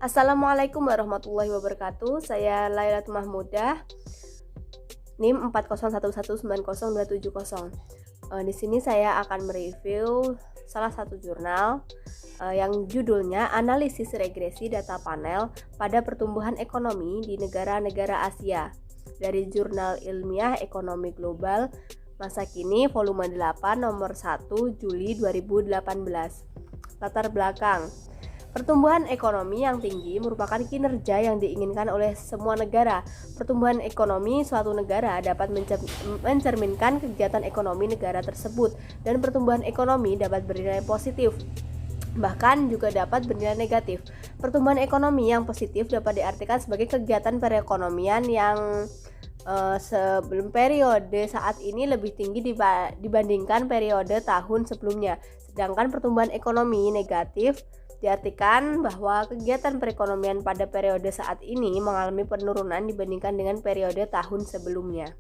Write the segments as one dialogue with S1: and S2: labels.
S1: Assalamualaikum warahmatullahi wabarakatuh. Saya Lailatul Mahmudah, NIM 401190270. Di sini saya akan mereview salah satu jurnal yang judulnya Analisis Regresi Data Panel pada Pertumbuhan Ekonomi di Negara-negara Asia dari Jurnal Ilmiah Ekonomi Global Masa Kini volume 8 nomor 1 Juli 2018. Latar belakang: pertumbuhan ekonomi yang tinggi merupakan kinerja yang diinginkan oleh semua negara. Pertumbuhan ekonomi suatu negara dapat mencerminkan kegiatan ekonomi negara tersebut, dan pertumbuhan ekonomi dapat bernilai positif, bahkan juga dapat bernilai negatif. Pertumbuhan ekonomi yang positif dapat diartikan sebagai kegiatan perekonomian yang sebelum periode saat ini lebih tinggi dibandingkan periode tahun sebelumnya. Sedangkan pertumbuhan ekonomi negatif diartikan bahwa kegiatan perekonomian pada periode saat ini mengalami penurunan dibandingkan dengan periode tahun sebelumnya.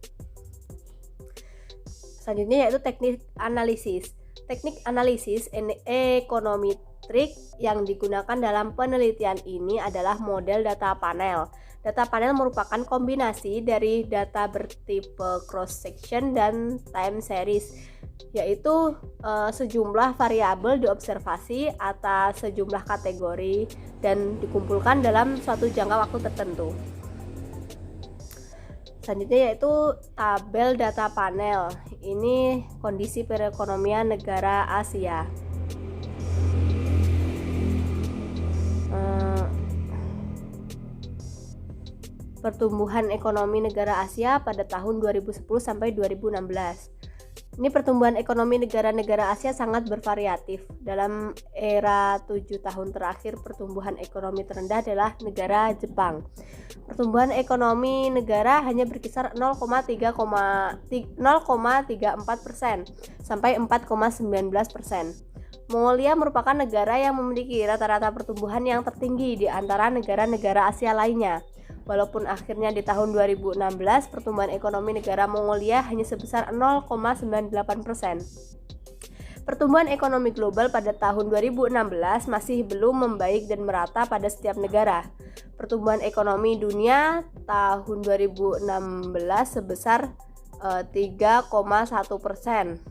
S1: Selanjutnya yaitu teknik analisis. Teknik analisis ekonometrik yang digunakan dalam penelitian ini adalah model data panel. Data panel merupakan kombinasi dari data bertipe cross-section dan time series, yaitu sejumlah variabel diobservasi atas sejumlah kategori dan dikumpulkan dalam suatu jangka waktu tertentu. Selanjutnya yaitu tabel data panel. Ini kondisi perekonomian negara Asia. Pertumbuhan ekonomi negara Asia pada tahun 2010 sampai 2016. Ini pertumbuhan ekonomi negara-negara Asia sangat bervariatif. Dalam era 7 tahun terakhir, pertumbuhan ekonomi terendah adalah negara Jepang. Pertumbuhan ekonomi negara hanya berkisar 0,34% sampai 4,19%. Mongolia merupakan negara yang memiliki rata-rata pertumbuhan yang tertinggi di antara negara-negara Asia lainnya. Walaupun akhirnya di tahun 2016 pertumbuhan ekonomi negara Mongolia hanya sebesar 0,98%. Pertumbuhan ekonomi global pada tahun 2016 masih belum membaik dan merata pada setiap negara. Pertumbuhan ekonomi dunia tahun 2016 sebesar 3,1%.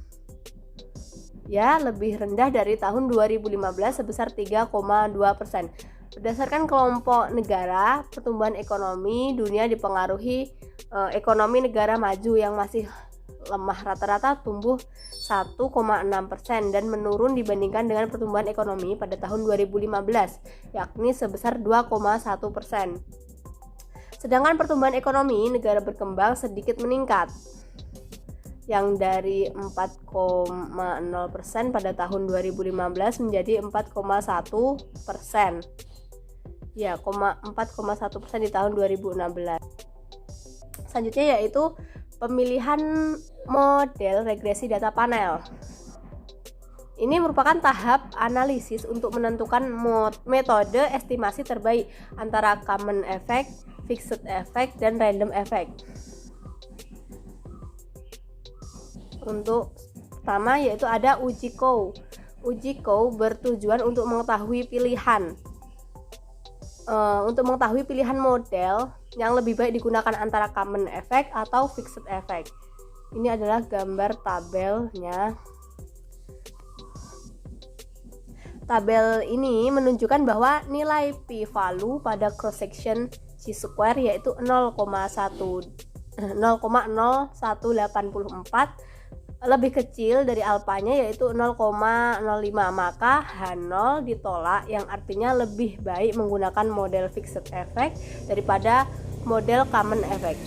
S1: Ya, lebih rendah dari tahun 2015 sebesar 3,2%. Berdasarkan kelompok negara, pertumbuhan ekonomi dunia dipengaruhi ekonomi negara maju yang masih lemah, rata-rata tumbuh 1,6% dan menurun dibandingkan dengan pertumbuhan ekonomi pada tahun 2015, yakni sebesar 2,1%. Sedangkan pertumbuhan ekonomi negara berkembang sedikit meningkat, yang dari 4,0% pada tahun 2015 menjadi 4,1%. Ya, 4,1% di tahun 2016. Selanjutnya yaitu pemilihan model regresi data panel. Ini merupakan tahap analisis untuk menentukan metode estimasi terbaik antara common effect, fixed effect, dan random effect. Untuk pertama yaitu ada uji Coe. Uji Coe bertujuan untuk mengetahui pilihan model yang lebih baik digunakan antara common effect atau fixed effect. Ini adalah gambar tabelnya. Tabel ini menunjukkan bahwa nilai p-value pada cross section chi-square yaitu 0,0184 lebih kecil dari alfanya yaitu 0,05, maka H0 ditolak, yang artinya lebih baik menggunakan model fixed effect daripada model common effect.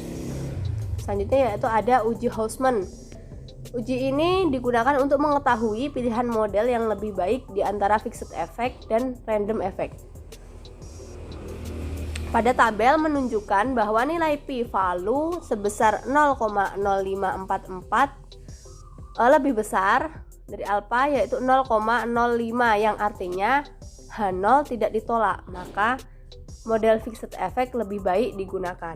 S1: Selanjutnya yaitu ada uji Hausman. Uji ini digunakan untuk mengetahui pilihan model yang lebih baik di antara fixed effect dan random effect. Pada tabel menunjukkan bahwa nilai p-value sebesar 0,0544 lebih besar dari alfa yaitu 0,05, yang artinya H0 tidak ditolak, maka model fixed effect lebih baik digunakan.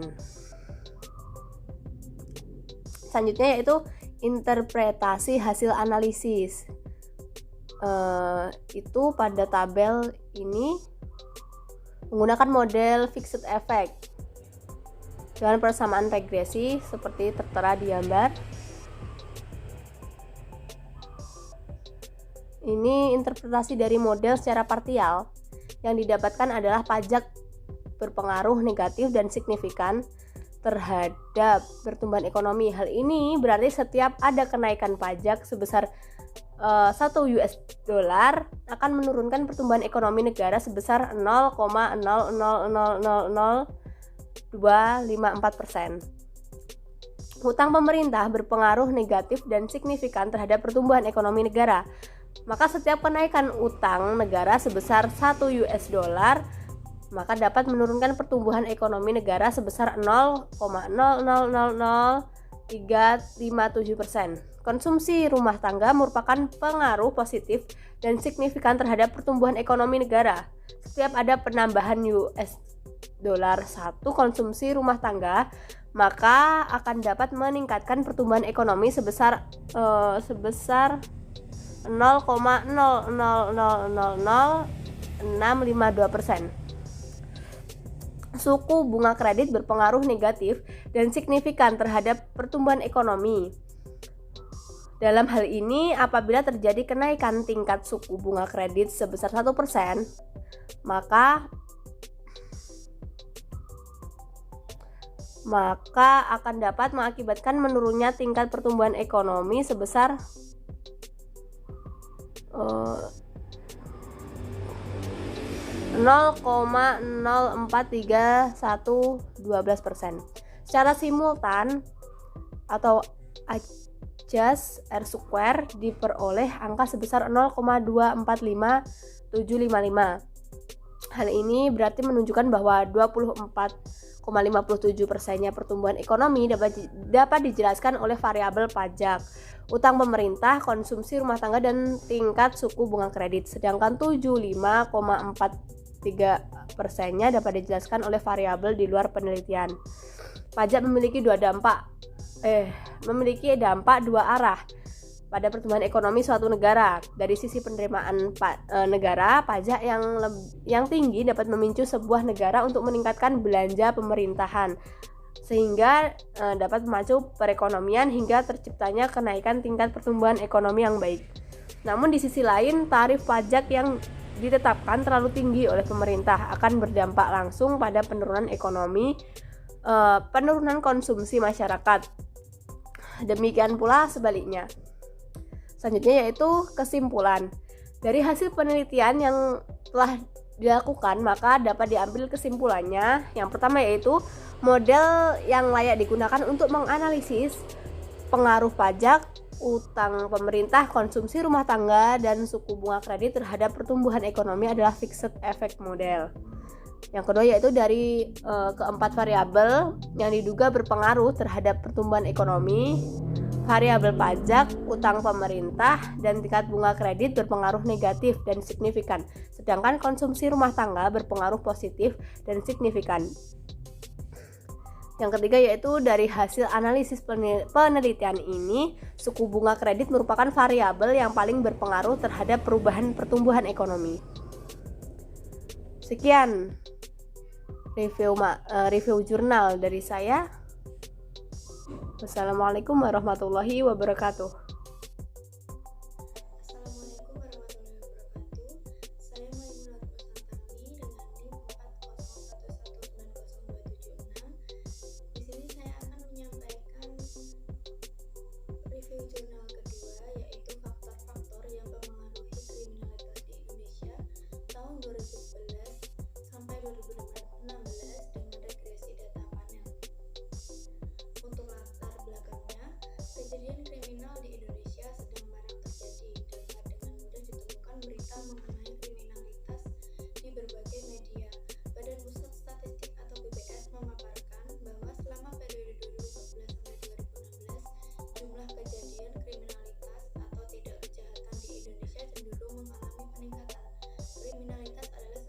S1: Selanjutnya yaitu interpretasi hasil analisis. Itu pada tabel ini menggunakan model fixed effect dengan persamaan regresi seperti tertera di gambar. Ini interpretasi dari model secara parsial. Yang didapatkan adalah pajak berpengaruh negatif dan signifikan terhadap pertumbuhan ekonomi. Hal ini berarti setiap ada kenaikan pajak sebesar 1 US dollar akan menurunkan pertumbuhan ekonomi negara sebesar 0,0000254%. Hutang pemerintah berpengaruh negatif dan signifikan terhadap pertumbuhan ekonomi negara. Maka setiap kenaikan utang negara sebesar 1 US dollar maka dapat menurunkan pertumbuhan ekonomi negara sebesar 0,0000357%. Konsumsi rumah tangga merupakan pengaruh positif dan signifikan terhadap pertumbuhan ekonomi negara. Setiap ada penambahan US dollar 1 konsumsi rumah tangga, maka akan dapat meningkatkan pertumbuhan ekonomi sebesar 0,0000652%. Suku bunga kredit berpengaruh negatif dan signifikan terhadap pertumbuhan ekonomi. Dalam hal ini, apabila terjadi kenaikan tingkat suku bunga kredit sebesar 1%, maka akan dapat mengakibatkan menurunnya tingkat pertumbuhan ekonomi sebesar 0,04312%. Secara simultan atau adjust R square diperoleh angka sebesar 0,245755. Hal ini berarti menunjukkan bahwa 24,57%-nya pertumbuhan ekonomi dapat dijelaskan oleh variabel pajak, utang pemerintah, konsumsi rumah tangga, dan tingkat suku bunga kredit. Sedangkan 75,43%-nya dapat dijelaskan oleh variabel di luar penelitian. Pajak memiliki dampak dua arah pada pertumbuhan ekonomi suatu negara. Dari sisi penerimaan negara, pajak yang tinggi dapat memicu sebuah negara untuk meningkatkan belanja pemerintahan, sehingga dapat memacu perekonomian hingga terciptanya kenaikan tingkat pertumbuhan ekonomi yang baik. Namun di sisi lain, tarif pajak yang ditetapkan terlalu tinggi oleh pemerintah akan berdampak langsung pada penurunan ekonomi, penurunan konsumsi masyarakat. Demikian pula sebaliknya. Selanjutnya yaitu kesimpulan. Dari hasil penelitian yang telah dilakukan, maka dapat diambil kesimpulannya. Yang pertama yaitu model yang layak digunakan untuk menganalisis pengaruh pajak, utang pemerintah, konsumsi rumah tangga, dan suku bunga kredit terhadap pertumbuhan ekonomi adalah fixed effect model. Yang kedua yaitu dari keempat variabel yang diduga berpengaruh terhadap pertumbuhan ekonomi, variabel pajak, utang pemerintah, dan tingkat bunga kredit berpengaruh negatif dan signifikan, sedangkan konsumsi rumah tangga berpengaruh positif dan signifikan. Yang ketiga yaitu dari hasil analisis penelitian ini, suku bunga kredit merupakan variabel yang paling berpengaruh terhadap perubahan pertumbuhan ekonomi. Sekian review jurnal dari saya. Wassalamualaikum warahmatullahi wabarakatuh.
S2: Jurnal kedua yaitu faktor-faktor yang mempengaruhi kriminalitas di Indonesia tahun 2011 sampai 2016 dengan regresi data panel. Untuk latar belakangnya, kejadian kriminal di Indonesia sedang marak terjadi. Dapat dengan mudah ditemukan berita mengenai kriminalitas di berbagai media. Badan Pusat Statistik atau BPS memaparkan bahwa selama periode 2014 sampai 2016 jumlah kejadian kriminalitas atau tindak kejahatan di Indonesia cenderung mengalami peningkatan. Kriminalitas adalah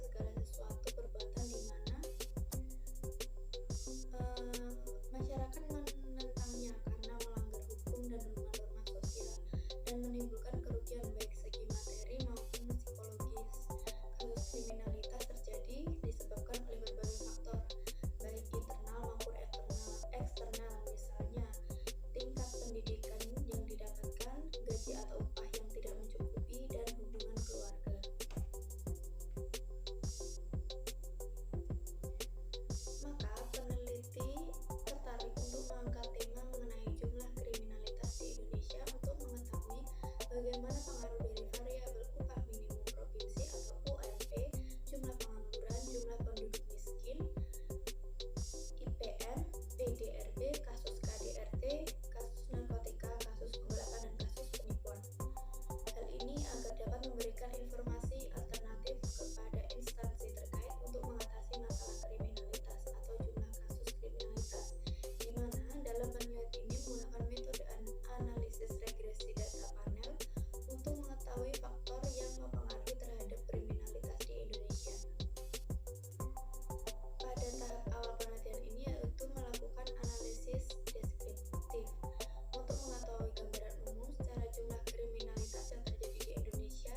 S2: memberikan informasi alternatif kepada instansi terkait untuk mengatasi masalah kriminalitas atau jumlah kasus kriminalitas, di mana dalam penelitian ini menggunakan metode analisis regresi data panel untuk mengetahui faktor yang mempengaruhi terhadap kriminalitas di Indonesia. Pada tahap awal penelitian ini yaitu melakukan analisis deskriptif untuk mengetahui gambaran umum secara jumlah kriminalitas yang terjadi di Indonesia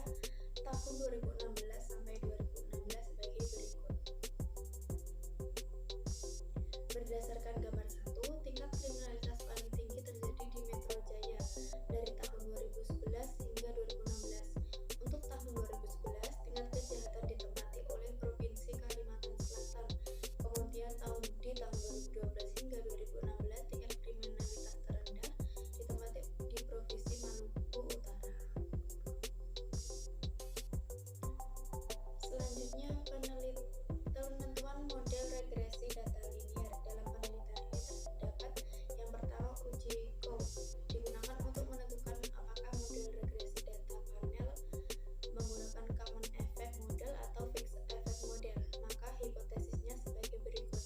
S2: tahun 2016 sampai 2016 sebagai berikut. Berdasarkan gambar 1, tingkat kriminalitas paling tinggi terjadi di Metro Jaya dari tahun 2011 hingga 2016. Untuk tahun 2011, tingkat kejahatan ditempati oleh Provinsi Kalimantan Selatan. Kemudian di tahun 2012 hingga 2016, tingkat kriminalitas terendah ditempati di Provinsi Maluku Utara. Selanjutnya, penentuan model regresi data linier. Dalam penelitian ini terdapat yang pertama uji Coe, digunakan untuk menentukan apakah model regresi data panel menggunakan common effect model atau fixed effect model. Maka hipotesisnya sebagai berikut.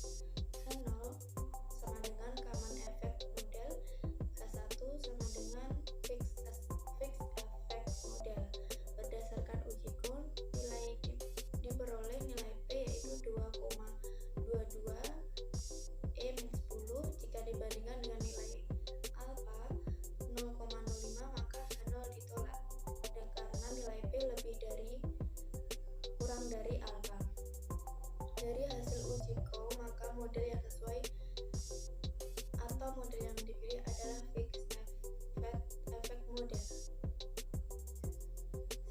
S2: H0 sama dengan common effect model, H1 sama dengan fixed effect model. Berdasarkan uji Coe, nilai diperoleh nilai P yaitu 2,22 E-10 jika dibandingkan dengan nilai alfa 0,05, maka H0 ditolak dan karena nilai P kurang dari alfa. Dari hasil uji Coe, maka model yang sesuai atau model yang dipilih adalah fixed effect model.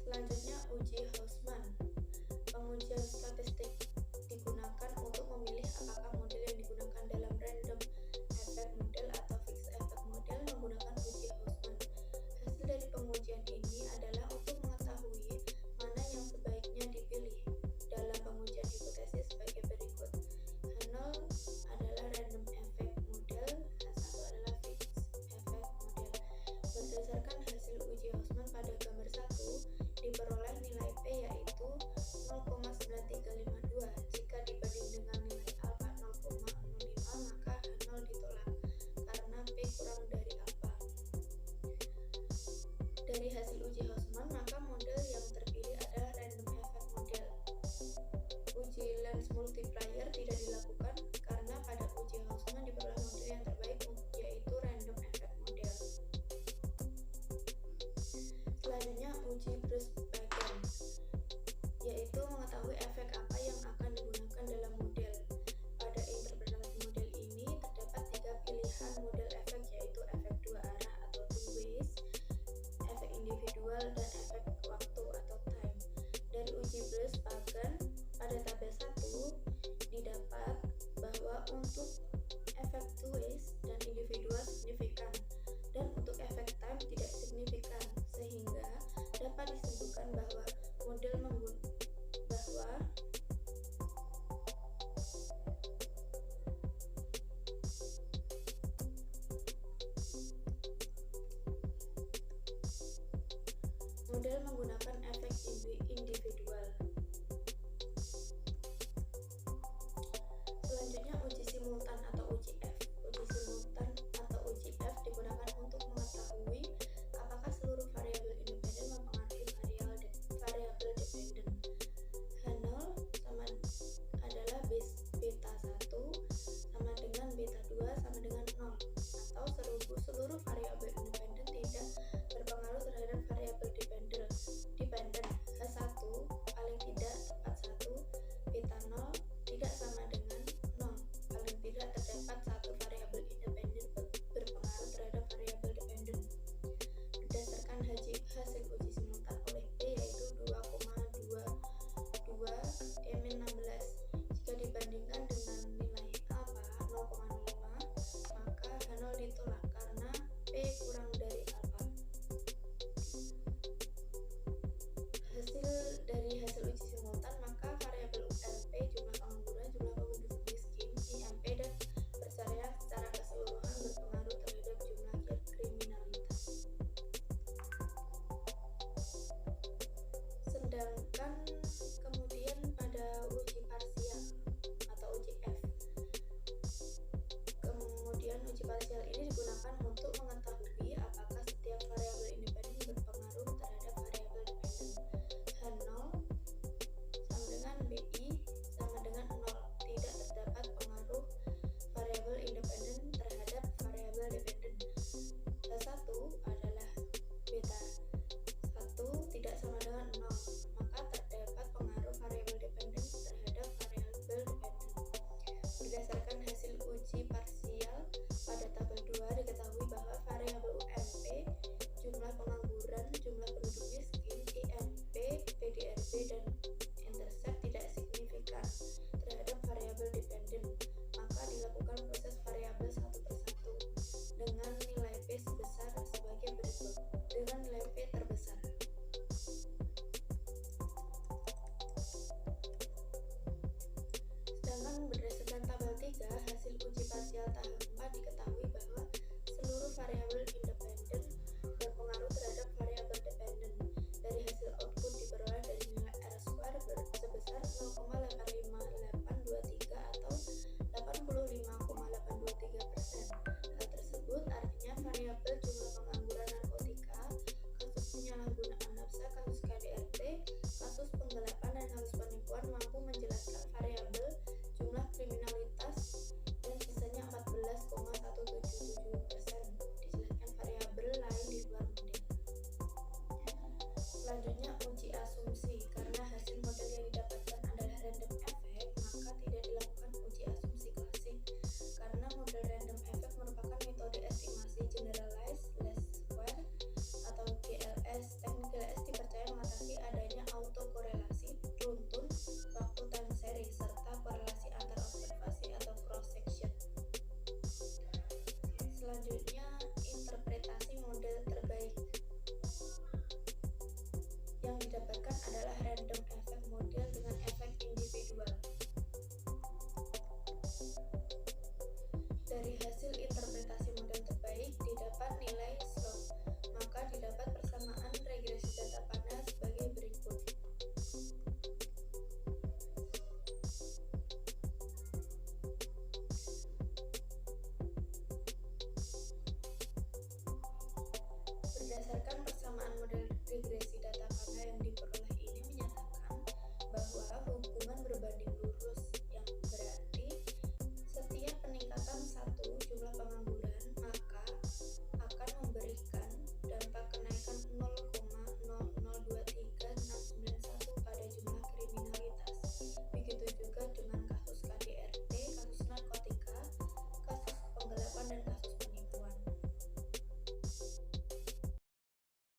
S2: Selanjutnya uji Hausman. Pengujian statistik digunakan untuk memilih apakah model yang digunakan dalam random effect model atau fixed effect model menggunakan uji Hausman. Hasil dari pengujian ini adalah untuk mengetahui mana yang sebaiknya dipilih. Dalam pengujian hipotesis sebagai berikut. H0 adalah random effect model, H1 adalah fixed effect model. Berdasarkan hasil uji Hausman pada gambar 1, diperoleh nilai P yaitu 0,9352. Jika dibanding dengan nilai alfa 0,05, maka H0 ditolak karena P kurang dari alfa. Dari hasil uji Hausman, maka model yang terpilih adalah random effect model. Uji Lenz multiplier tidak dilakukan karena pada uji Hausman diperoleh model yang terbaik yaitu random effect model. Selanjutnya uji Bruce-Pagan, yaitu mengetahui efek apa yang akan digunakan dalam model. Pada interpretasi model ini terdapat 3 pilihan model efek yaitu efek dua arah atau two ways, efek individual, dan efek waktu atau time. Dari uji Bruce-Pagan pada tabel 1 didapat bahwa untuk efek two ways dan individual signifikan dan untuk efek time tidak signifikan, sehingga dapat disimpulkan bahwa model menggunakan efek individual. Selanjutnya uji simultan atau uji F. Uji simultan atau uji F digunakan untuk mengetahui apakah seluruh variabel independen mempengaruhi variabel dependen. melakukan proses variabel satu persatu dengan nilai P sebesar sebagai berikut. Dengan nilai P terbesar, sedangkan berdasarkan tabel 3, hasil uji parsial tahap 4 diketahui bahwa seluruh variabel